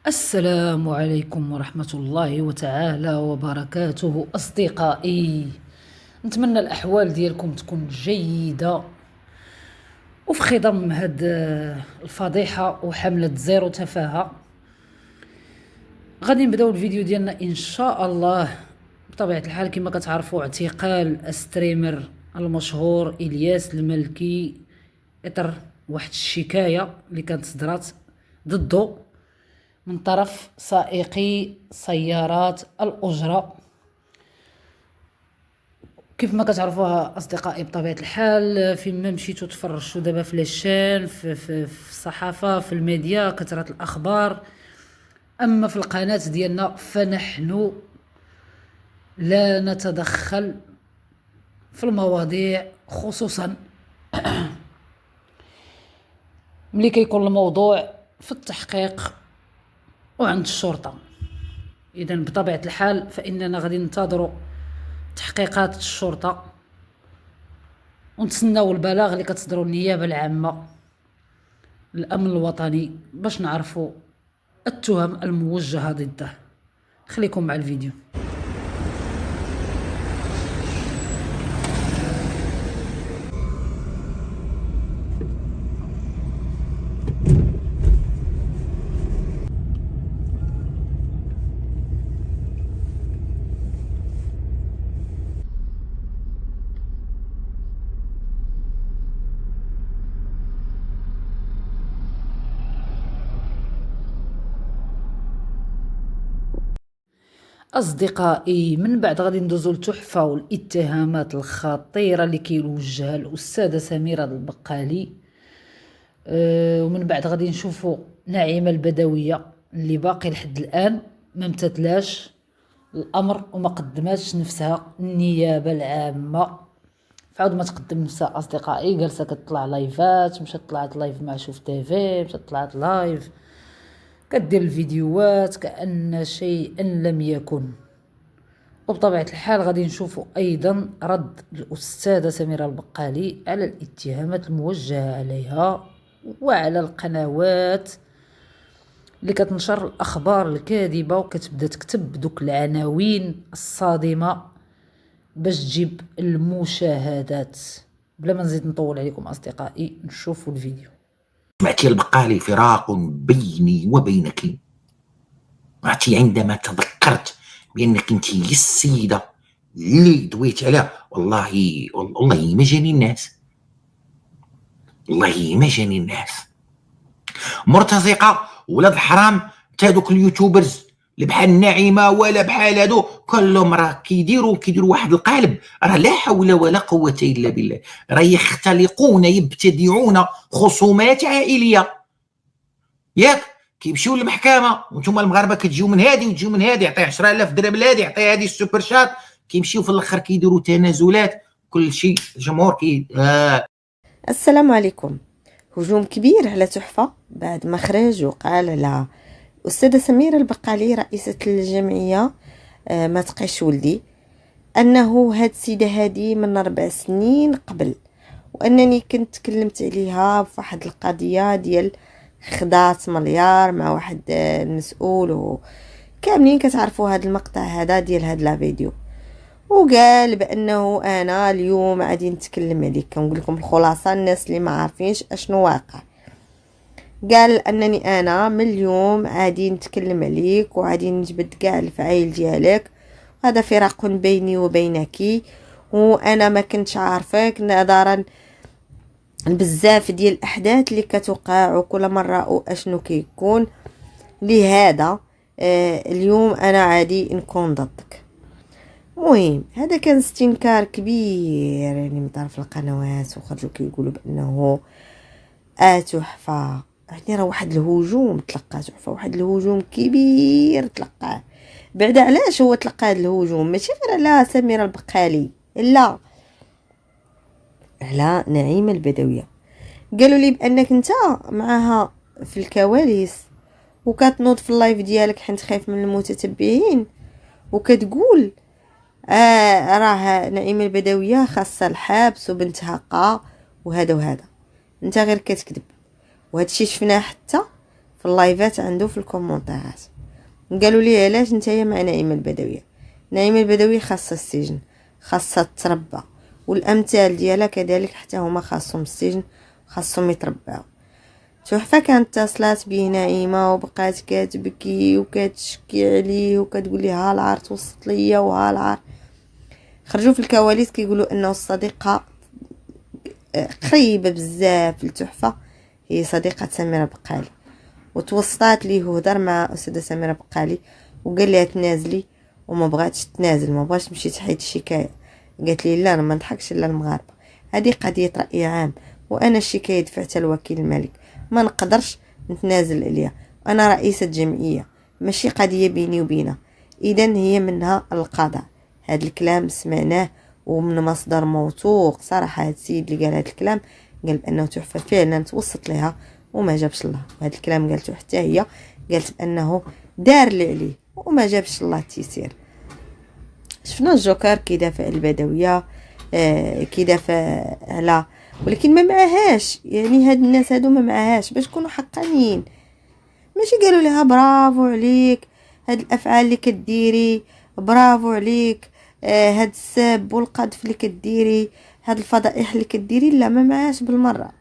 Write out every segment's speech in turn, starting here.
السلام عليكم ورحمة الله وتعالى وبركاته أصدقائي. نتمنى الأحوال ديالكم تكون جيدة وفي خضم هاد الفضيحة وحملة زيرو تفاهة. غادي نبداو الفيديو ديالنا إن شاء الله. بطبيعة الحال كما كتعرفوا اعتقال الستريمر المشهور إلياس الملكي إطر واحد الشكاية اللي كانت صدرات ضده من طرف سائقي سيارات الأجرة. كيف ما كتعرفوها أصدقائي بطبيعة الحال، فيما مشيتو تفرجتو دابا في لاشين في الصحافة في الميديا كثرت الأخبار. أما في القناة ديالنا فنحن لا نتدخل في المواضيع، خصوصا ملي كيكون الموضوع في التحقيق وعند الشرطة. إذا بطبيعة الحال فإننا غادي ننتظروا تحقيقات الشرطة ونتسناو البلاغ اللي كتصدروا النيابة العامة للأمن الوطني باش نعرفوا التهم الموجهة ضده. خليكم مع الفيديو. أصدقائي، من بعد غادي ندوزو لتحفة والاتهامات الخطيرة اللي كيوجهها الأستاذة سميرة البقالي. ومن بعد غادي نشوفوا نعيمة البدوية اللي باقي لحد الآن ما امتثلاش الأمر وما قدماتش نفسها النيابة العامة. فعاود ما تقدم نفسها أصدقائي، جالسة كتطلع لايفات، مشات طلعت لايف مع شوف تيفي، مشات طلعت لايف كدير الفيديوهات كأن شيئا لم يكن. وبطبيعة الحال غادي نشوفوا أيضا رد الأستاذة سميرة البقالي على الاتهامات الموجهة عليها وعلى القنوات اللي كتنشر الأخبار الكاذبة وكتبدا تكتب دوك العناوين الصادمة باش تجيب المشاهدات. بلا ما نزيد نطول عليكم أصدقائي، نشوفوا الفيديو. سمعتي البقالي؟ فراق بيني وبينك. عرفتي عندما تذكرت بانك انت هي السيده اللي دويت عليها، والله ما جاني الناس، والله ما جاني الناس. مرتزقه ولاد الحرام تا دوك اليوتيوبرز اللي بحال النعيمه ولا بحال هادو كلهم راه كيديروا واحد القالب، راه لا حول ولا قوه الا بالله، راه يختلقون يبتدعون خصومات عائليه، ياك كيمشيو للمحكمه وانتم المغاربه كتجيو من هادي وتجيو من هادي، يعطي 10,000 درهم لهادي يعطي هادي السوبر شات، كيمشيو في الاخر كيديروا تنازلات، كل شيء الجمهور السلام عليكم. هجوم كبير على تحفة بعد ما خرج وقال على أستاذة سميرة البقالي رئيسة الجمعية ما تقيش ولدي أنه هاد السيدة هادي من 4 سنين قبل، وأنني كنت تكلمت عليها في واحد القضية ديال خدات مليار مع واحد المسؤول، وكاملين كتعرفوا هاد المقطع هذا ديال هاد لا فيديو. وقال بانه انا اليوم غادي نتكلم عليك، كنقول لكم الخلاصه الناس اللي ما عارفينش اشنو واقع. قال انني انا من اليوم غادي نتكلم عليك وغادي نجبد كاع الفعايل ديالك، هذا فراق بيني وبينك، وانا ما كنتش عارفك نظرا بزاف ديال الاحداث اللي كتوقع وكل مره اشنو كيكون، لهذا اليوم انا عادي نكون ضدك. مهم هذا كان استنكار كبير يعني من طرف القنوات، وخرجوا كيقولوا بانه تحفه يعني راه واحد الهجوم تلقى تحفه، واحد الهجوم كبير تلقاه. بعد علاش هو تلقى هذا الهجوم؟ ماشي غير على سميرة البقالي، لا على نعيمة البدوية. قالوا لي بانك انت معها في الكواليس وكتنوض في اللايف ديالك حيت خايف من المتتبعين، وكتقول راه نعيمة البدوية خاصة الحبس وبنتها وهذا انت غير كتكذب. وهذا الشيء شفناه حتى في اللايفات عنده في الكومونتيرات. قالوا لي علاش نتايا مع نعيمه البدويه؟ نعيمه البدويه خاصها السجن، خاصها تربى، والامثال ديالها كذلك حتى هما خاصهم السجن، خاصهم يترباو. تحفه كانت اتصلات بيه نعيمه وبقات كتبكي وكتشكي عليه وكتقول لي ها العار توسط ليا وها العار. خرجوا في الكواليس كيقولوا انه الصديقه قريبه بزاف لتحفه هي صديقه سميره بقالي، وتوسطات ليه وهضر مع استاذه سميره بقالي وقال لها تنازلي، وما بغاتش تنازل، ما بغاتش تمشي تحيد الشكايه. قالت لي لا انا ما نضحكش الا المغاربه، هذه قضيه راي عام، وانا الشكايه دفعتها لوكيل الملك، ما نقدرش نتنازل عليها، انا رئيسه جمعيه ماشي قضيه بيني وبينها، اذا هي منها القضاء. هذا الكلام سمعناه ومن مصدر موثوق صراحه. هذا السيد اللي قال هذا الكلام قال بانه تحفه فعلا توسط لها وما جابش الله، وهذا الكلام قالته حتى هي، قالت بانه دار اللي عليه وما جابش الله التيسير. شفنا الجوكر كيدافع البدويه، كيدافع على، ولكن ما معهاش، يعني هاد الناس هادو ما معهاش باش يكونوا حقانيين. ماشي قالوا لها برافو عليك هاد الافعال اللي كديري، برافو عليك هاد السب والقذف اللي كديري، هاد الفضائح اللي كديري، لا ما معهاش بالمره.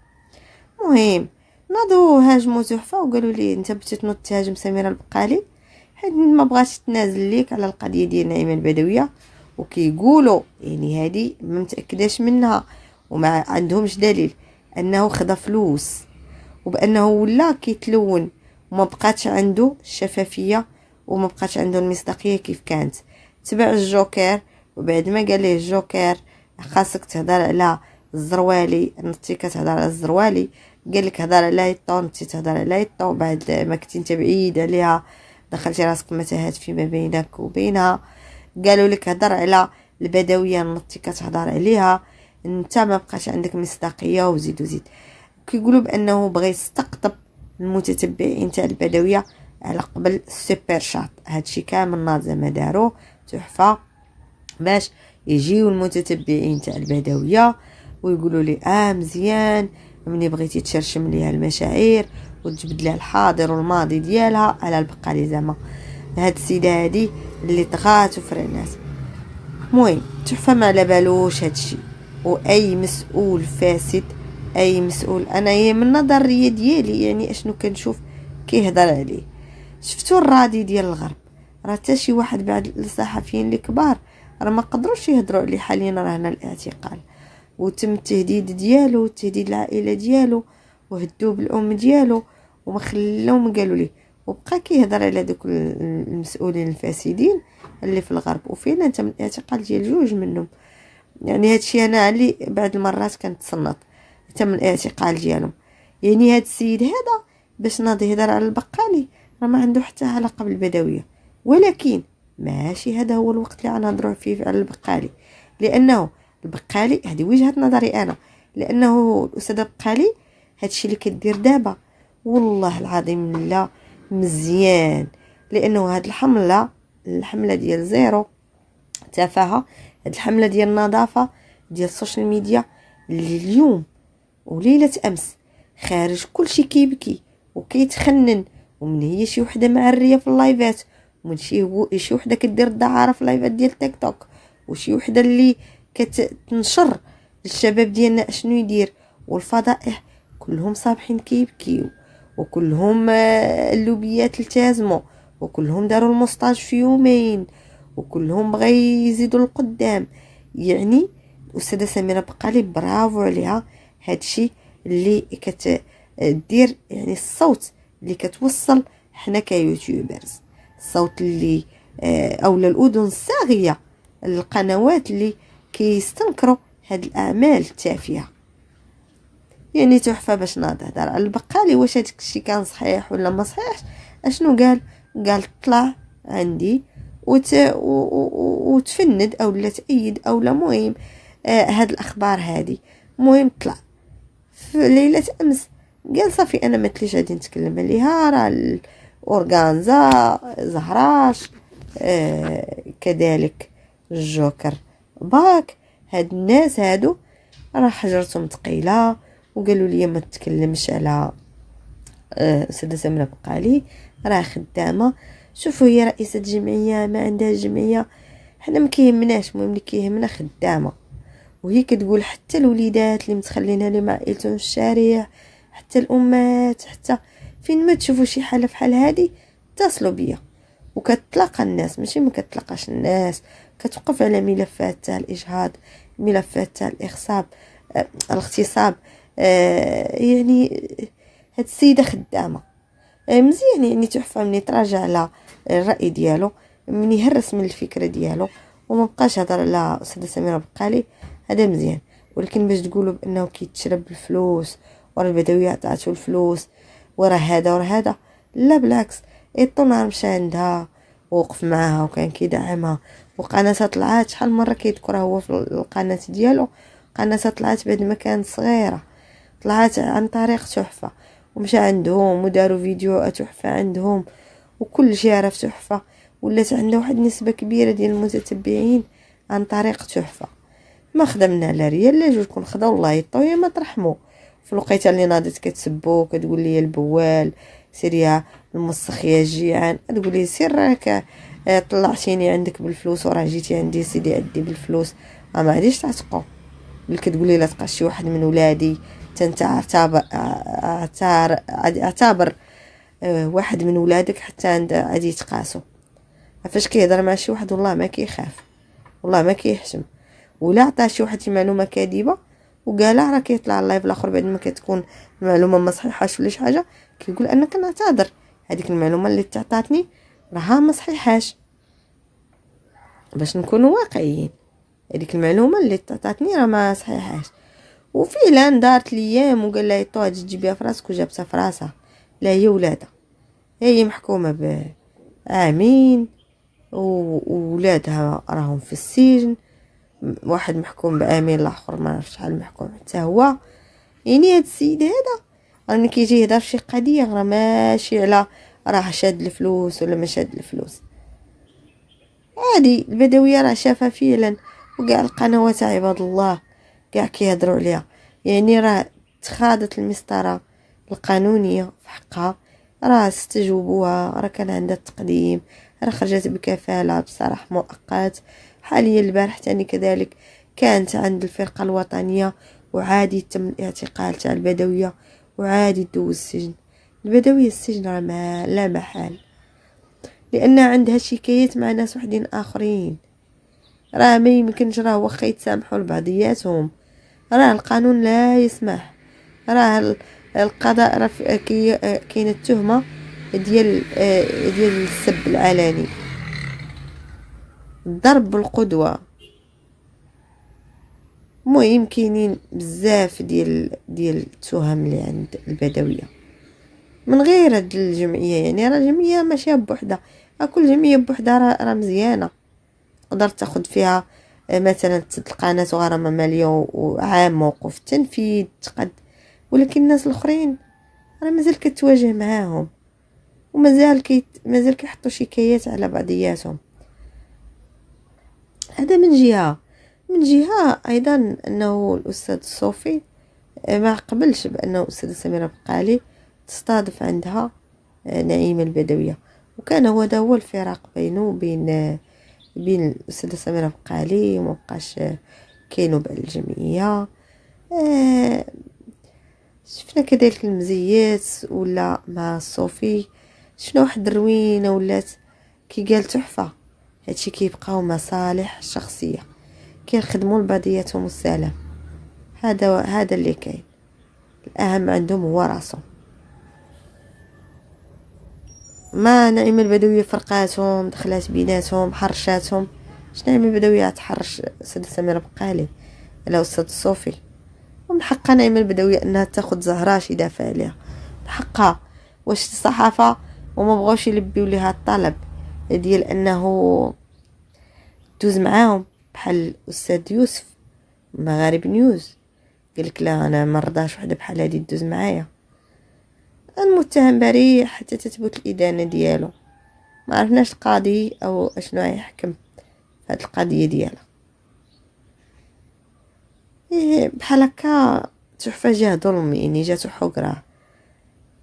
مهم ناضوا هاجموا تحفه وقالوا لي انت بغيتي تنوض تهاجم سميره البقالي حيت ما بغاتش تنازل ليك على القضيه ديال نعيمه البدويه، وكيقولوا يعني هذه ما متاكداش منها وما عندهمش دليل انه خدا فلوس، وبانه ولا كيتلون وما بقاتش عنده الشفافيه وما بقاتش عنده المصداقيه كيف كانت. تبع الجوكر، وبعد ما قال ليه الجوكر خاصك تهضر على الزروالي، نتي كتهضر على الزروالي، قال لك هضر على يطو، نتي تهضر على يطو، بعد ما كنتي انت بعيد عليها دخلتي راسك متاهات فيما بينك وبينها. قالوا لك هضر على البدويه، نتي كتهضر عليها، انت ما بقاش عندك مصداقيه، وزيد وزيد. كيقولوا بانه بغى يستقطب المتتبعين تاع البدويه على قبل السوبر شات. هادشي كامل ناض ما داروه تحفه باش يجيو المتتبعين تاع البدويه ويقولوا لي مزيان ملي بغيتي تشرشم ليها المشاعر وتجبد لها الحاضر والماضي ديالها على البقالي. زعما هاد السيده هادي اللي طغات وفرعنات. المهم تحفه ما على بالوش هادشي، واي مسؤول فاسد، اي مسؤول، انا هي من النظريه ديالي يعني اشنو كنشوف كيهضر عليه. شفتوا الرادي ديال الغرب، راه حتى شي واحد بعد الصحفيين الكبار راه ما قدروش يهضروا عليه. حاليا راه هنا الاعتقال وتم التهديد ديالو وتهديد العائله ديالو وهدوه بالام ديالو وما خلاو قالوا ليه، وبقى كيهضر على دوك المسؤولين الفاسدين اللي في الغرب، وفعلا تم الاعتقال ديال جوج منهم. يعني هادشي انا اللي بعض المرات كنتصنت تم الاعتقال ديالهم. يعني هاد السيد هذا باش ناضي يهضر على البقالي راه ما عنده حتى علاقه بالبدويه، ولكن ماشي هذا هو الوقت اللي غنهضروا فيه على البقالي، لانه البقالي هذه وجهه نظري انا، لانه الاستاذ البقالي هادشي اللي كدير دابا والله العظيم لا مزيان، لانه هاد الحمله ديال زيرو تفاهه، هاد الحمله ديال النظافه ديال السوشيال ميديا اللي اليوم وليله امس خارج كلشي كيبكي وكيتخنن، ومن هي شي وحده معريه في اللايفات، ومن شي وحده كدير الدعاره في اللايفات ديال تيك توك، وشي وحده اللي كتنشر الشباب ديالنا اشنو يدير، والفضائح كلهم صابحين كيبكيو، وكلهم اللوبيات التزموا، وكلهم داروا المستاج في يومين، وكلهم بغى يزيدوا القدام. يعني الاستاذه سميره بقالي برافو عليها، هادشي اللي كتدير يعني الصوت اللي كتوصل حنا كيوتيوبرز، الصوت اللي اولا الاذن الصاغيه القنوات اللي كيستنكروا هاد الاعمال التافهه. يعني تحفه باش نهضر على البقالي واش هاداك الشيء كان صحيح ولا ما صحيحش. اشنو قال طلع عندي وتفند او لا تأيد او لا، مهم هاد الاخبار هادي مهم طلع في ليله امس قال صافي انا ما تليش غادي نتكلم عليها، راه الاورغانزا زهراش كذلك الجوكر باك، هاد الناس هادو راه حجرتهم ثقيله وقالوا لي ما تتكلمش على أستاذة سميرة بقالي راه خدامة. شوفوا هي رئيسة جمعية ما عندها جمعية حنا ما كيهمناش، المهم اللي كيهمنا خدامة. وهي كتقول حتى الوليدات اللي متخلينها لي مع عائلتهم في الشارع، حتى الامهات، حتى فين ما تشوفوا شي حاله بحال هذه اتصلوا بيا. وكتلاقى الناس، ماشي ما كتلاقاش الناس، كتوقف على ملفات تاع الاجهاض، ملفات تاع الاغتصاب. يعني هاد السيده خدامه مزيان. يعني تحفه من يتراجع على الراي ديالو، من يهرس من الفكره ديالو وما بقاش هضر على استاذه سميره بقالي، هذا مزيان. ولكن باش تقولوا بانه كيتشرب الفلوس ورا البدويه عطاتو الفلوس ورا هذا ورا هذا، لا بالعكس. نهار مشى عندها ووقف معاها وكان كيدعمها، وقناتها طلعات شحال مره كيذكرها هو في القناه ديالو. قناتها طلعات بعد ما كانت صغيره، طلعت عن طريق تحفه ومشى عندهم وداروا فيديو تحفه عندهم وكل شيء عرف تحفه. ولات عنده واحد النسبه كبيره ديال المتتبعين عن طريق تحفه. ما خدمنا لا ريال لا جوج، كون خدا والله يطوي ما ترحموا. في الوقيته اللي ناضت كتسبو كتقول لي البوال سير يا المسخ يا جيعان، تقول لي سير راك طلعتيني عندك بالفلوس وراه جيتي عندي سيدي عدي بالفلوس، ما غاديش تعتقوا. اللي كتقول لي لا تقاش شي واحد من ولادي انت اعتبر واحد من ولادك حتى عند غادي يتقاسوا. فاش كيهضر مع شي واحد والله ما كيخاف، والله ما كيحشم. ولا عطى شي واحد شي معلومه كاذبه وقالها راه كيطلع اللايف الاخر بعد ما كتكون المعلومه ما صحيحاش ولا شي حاجه كيقول انا كنعتذر، هذيك المعلومه اللي تعطاتني راها ما صحيحاش. باش نكونوا واقعيين، هذيك المعلومه اللي تعطاتني راه ما صحيحاش. وفعلا دارت الايام وقال لها يطوها تجيبيها في راسك وجابتها في راسها. لا هي ولادها، هي محكومه بعامين وولادها راهم في السجن، واحد محكوم بعامين الاخر ما عرفتش شحال محكوم حتى هو. يعني هاد السيد هذا راه كيجي يهضر في شي قضيه راه ماشي على راه شاد الفلوس ولا ما شاد الفلوس. عادي البدويه راه شافها فعلا، وكاع القنوات عباد الله كاع كيهضروا عليها. يعني راه تخاضت المسطره القانونيه في حقها، راه استجوبوها، راه كان عندها التقديم، راه خرجت بكفاله بصراحه مؤقت. حاليا البارح تاني كذلك كانت عند الفرقه الوطنيه وعادي تم الاعتقال تاع البدويه وعادي تدوز السجن. البدويه السجن راه لا محال، لان عندها شكايات مع ناس وحدين اخرين. راه ما يمكنش، راه واخا يتسامحوا لبعضياتهم راه القانون لا يسمح. راه القضاء راه كاينه التهمه ديال السب العلني، الضرب بالقدوه. المهم كاينين بزاف ديال التهم اللي عند البدويه من غير هاد الجمعيه. يعني راه جمعيه ماشي بوحدها، كل جمعيه بوحدها راه مزيانه، تقدر تاخد فيها مثلا تسد القناه وغرامه ماليه وعام موقف التنفيذ تقد. ولكن الناس الاخرين راه مازال كتواجه معاهم مازال كيحطوا شكايات على بعضياتهم. هذا من جهه. من جهه ايضا انه الاستاذ صوفي ما قبلش بانه الاستاذه سميره بقالي تستضيف عندها نعيمه البدويه، وكان هو الفراق بينه وبين الاستاذه سميره بقالي، وما بقاش كاينوا بقى الجمعيه. شفنا كذلك المزيات ولا مع صوفي، شنو واحد الروينه ولات كي قال تحفه. هادشي كيبقاو مصالح شخصيه، كيخدموا لبعضياتهم السلام. هذا اللي كاين. الاهم عندهم هو راسهم. ما نعيم البدويه فرقاتهم دخلات بيناتهم حرشاتهم. نعيم البدويه تحرش السيده سميره بقالي على استاذ صوفي، ومن حقها نعيم البدويه انها تاخذ زهراش يدافع عليها، حقها. واش الصحافه وما بغاوش يلبيو ليها الطلب ديال انه دوز معاهم بحال الاستاذ يوسف مغارب نيوز قالك لا انا ما رضاش وحده بحال هذه دوز معايا. المتهم بريء حتى تثبت الادانه ديالو. ما عرفناش القاضي او اشنو يحكم في هذه القضيه ديالها. بحال هكا تحفه جاه ظلم، يعني جاتو حقره.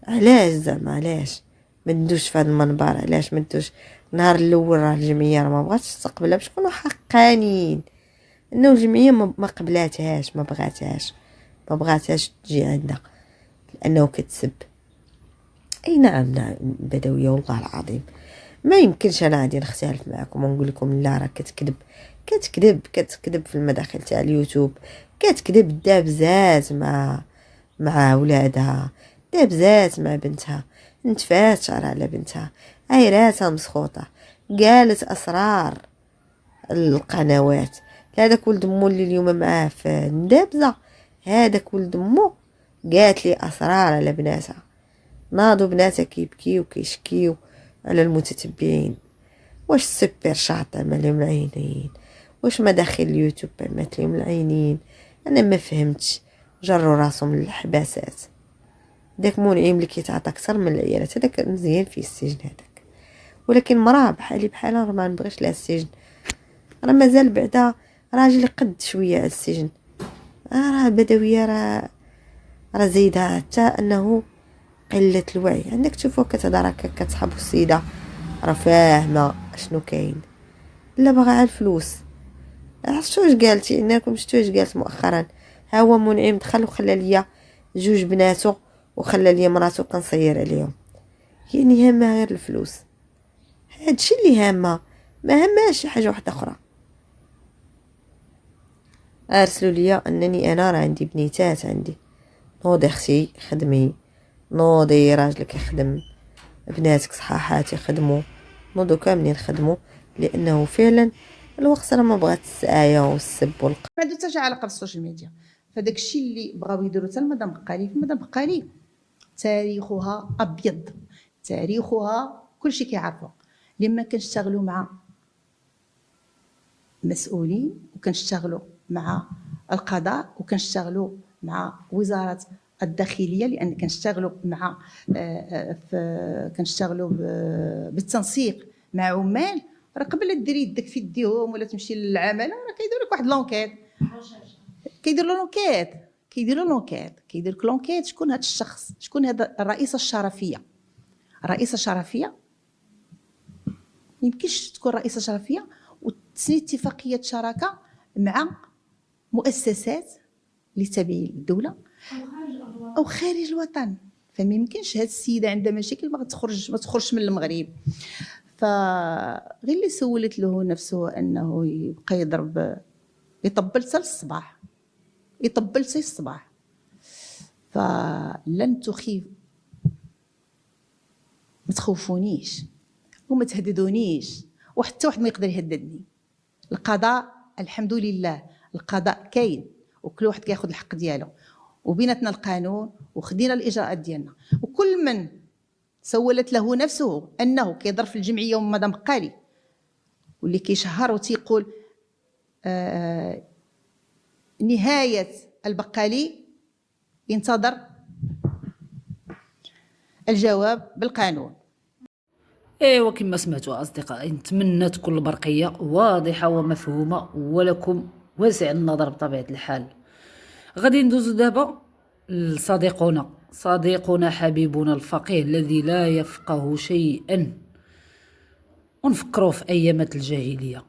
علاش زعما علاش ما ندوش في هذا المنبر؟ علاش ما ندوش نهار الاول؟ راه الجمعيه راه ما بغاتش تستقبلها باش نكونوا حقانيين انه الجمعيه ما قبلاتهاش، ما بغاتهاش تجي عندنا لانه كتسب. اي نعم بدويه والله العظيم ما يمكنش انا غادي نختلف معكم ونقول لكم لا راه كتكذب في المداخل تاع اليوتيوب، كتكذب دابزات مع ولادها، دابزات مع بنتها، نتفات شعر على بنتها، عيراتها مسخوطه، قالت اسرار القنوات. هذاك ولد مو اللي اليوم معاه في ندابزه، هذاك ولد مو قالت لي اسرار على بناتها، ناضوا بناتها كيبكيو وكيشكيو على المتتبعين. واش السوبر شاط عملهم العينين؟ واش مداخل اليوتيوب عملت لهم العينين؟ انا ما فهمتش. جروا راسهم للحباسات. داك منعم اللي كيتعطى اكثر من العيالات هذاك مزيان في السجن هذاك، ولكن مراه بحالها راه ما نبغيش لها السجن، راه مازال بعدا راجل قد شويه على السجن. راه بدويه راه زايده حتى انه قله الوعي. عندك تشوفوا كتهضر هكا كتصحابو السيده راه فاهمه شنو كاين، لا باغا على الفلوس. عرفتوا واش قالتي؟ انكم شفتوا واش قالت مؤخرا؟ ها هو منعم دخل وخلى ليا 2 بناتو وخلى ليا مراتو كنصير عليهم. يعني هامه غير الفلوس، هادشي اللي هامه، ما هاماش شي حاجه واحده اخرى. ارسلوا ليا انني انا راه عندي بنيتات، عندي نوضي اختي خدمي، نوضي راجلك يخدم، بناتك صحاحات يخدموا، نوضو كاملين نخدموا، لانه فعلا الوقت راه ما بغات السعايه والسب ما عندو حتى شي علاقه بالسوشيال ميديا. فداك الشيء اللي بغاو يديروا حتى المدام بقالي، في المدام بقالي تاريخها ابيض، تاريخها كلشي كيعرفوا. لما كنشتغلوا مع مسؤولين وكنشتغلوا مع القضاء وكنشتغلوا مع وزاره الداخليه، لان كنشتغلوا مع كنشتغلوا بالتنسيق مع عمال. راه قبل ديري يدك في يديهم ولا تمشي للعمل راه كيديروا لك واحد لونكيت، كيدير لك لونكيت شكون هذا الشخص، شكون هذا الرئيسه الشرفيه. الرئيسه الشرفيه يمكنش تكون رئيسه شرفيه وتسني اتفاقيه شراكه مع مؤسسات اللي تابعين للدوله او خارج الوطن. فما يمكنش هاد السيده عندها مشاكل ما تخرجش من المغرب. فغير اللي سولت له نفسه انه يبقى يطبل حتى للصباح، يطبل حتى الصباح. فلن تخيف، ما تخوفونيش وما تهددونيش، وحتى واحد ما يقدر يهددني. القضاء الحمد لله القضاء كاين وكل واحد كياخذ الحق ديالو، وبيناتنا القانون وخدينا الاجراءات ديالنا. وكل من سولت له نفسه انه كيضرب في الجمعيه ومدام بقالي واللي كيشهر وتيقول نهايه البقالي، ينتظر الجواب بالقانون. ايوا كما سمعتوا اصدقائي، نتمنى تكون البرقيه واضحه ومفهومه ولكم واسع النظر بطبيعه الحال. غادي ندوزو دابا صديقنا حبيبنا الفقيه الذي لا يفقه شيئا، ونفكروا في ايامات الجاهليه.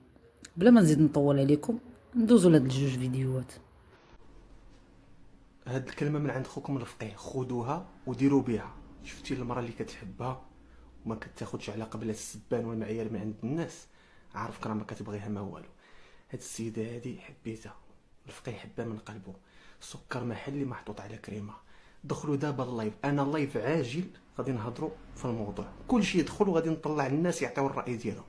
بلا ما نزيد نطول عليكم ندوزو لهاد 2 فيديوهات. هاد الكلمه من عند خوكم الفقيه، خذوها وديروا بها. شفتي المراه اللي كتحبها وما كتاخذش على قبل السبان والمعيار من عند الناس، عارفك راه ما كتبغيها ما والو. هاد السيده هادي حبيتها، الفقيه حبها من قلبه، سكر محلي محطوط على كريمه. دخلوا دابا اللايف، انا اللايف عاجل غادي نهضروا في الموضوع، كلشي يدخل وغادي نطلع الناس يعطيو الراي ديالهم.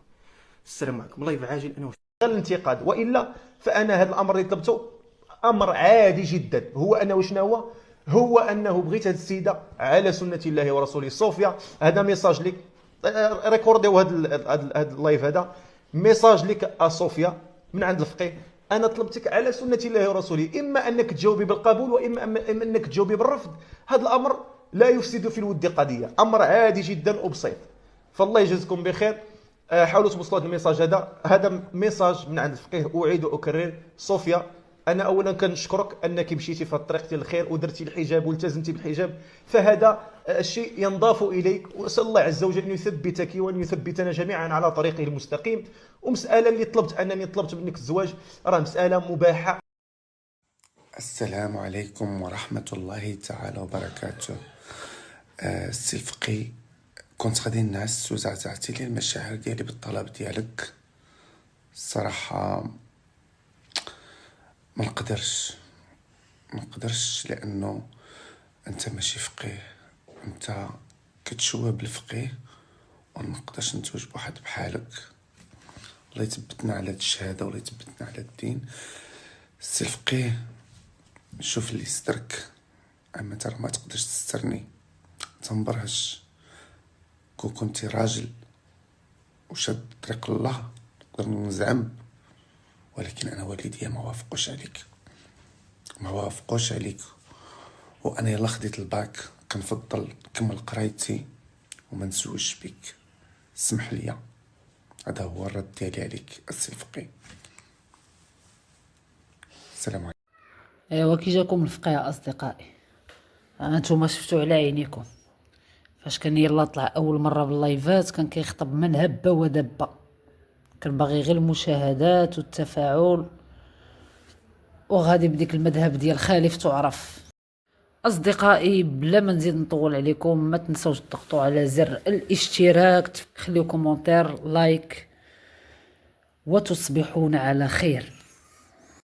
السلام عليكم. لايف عاجل انا غير الانتقاد، والا فانا هذا الامر اللي طلبته امر عادي جدا. هو انه شنو هو انه بغيت هذه السيده على سنه الله ورسوله. صوفيا هذا ميساج لك، ريكورديو هذا اللايف، هذا ميساج لك صوفيا من عند الفقيه. انا طلبتك على سنه الله ورسوله، اما انك تجاوبي بالقبول واما انك تجاوبي بالرفض. هذا الامر لا يفسد في الود قضيه، امر عادي جدا وبسيط. فالله يجزيكم بخير. حاولوا توصلوا هذا الميساج. هذا ميساج من عند الفقيه، اعيد واكرر. صوفيا انا اولا كنشكرك انك مشيتي في الطريق ديال الخير ودرتي الحجاب والتزمتي بالحجاب، فهذا الشيء ينضاف اليك، واسال الله عز وجل ان يثبتك وان يثبتنا جميعا على طريقه المستقيم. ومساله اللي طلبت منك الزواج راه مساله مباحه. السلام عليكم ورحمة الله تعالى وبركاته. السي الفقي، كنت غادي نعس وزعزعتي لي المشاعر ديالي بالطلب ديالك. الصراحة ما نقدرش لأنه أنت ماشي فقيه، أنت كتشوه بالفقيه ونقدرش نتوج بواحد بحالك. الله يثبتنا على هاد الشهادة والله يثبتنا على الدين. السي الفقيه، شوف اللي سترك، اما ترى ما تقدرش تسترني. تنبرهش كون كنتي راجل وشاد طريق الله نقدر نزعم، ولكن انا والديا ما وافقوش عليك وانا يلا خديت الباك. كنفضل نكمل قرايتي وما نسويش بك. اسمح لي، هذا هو الرد ديالي عليك السي الفقيه. السلام عليكم. ايوا كي جاكم الفقه يا اصدقائي، انتم شفتوا على عينيكم فاش كان يلا طلع اول مره باللايفات كان كيخطب من هبه ودبه، كان باغي غير المشاهدات والتفاعل، وغادي بديك المذهب ديال خالف تعرف. اصدقائي بلا ما نزيد نطول عليكم، ما تنسوش تضغطوا على زر الاشتراك، خليو كومونتير لايك، وتصبحون على خير.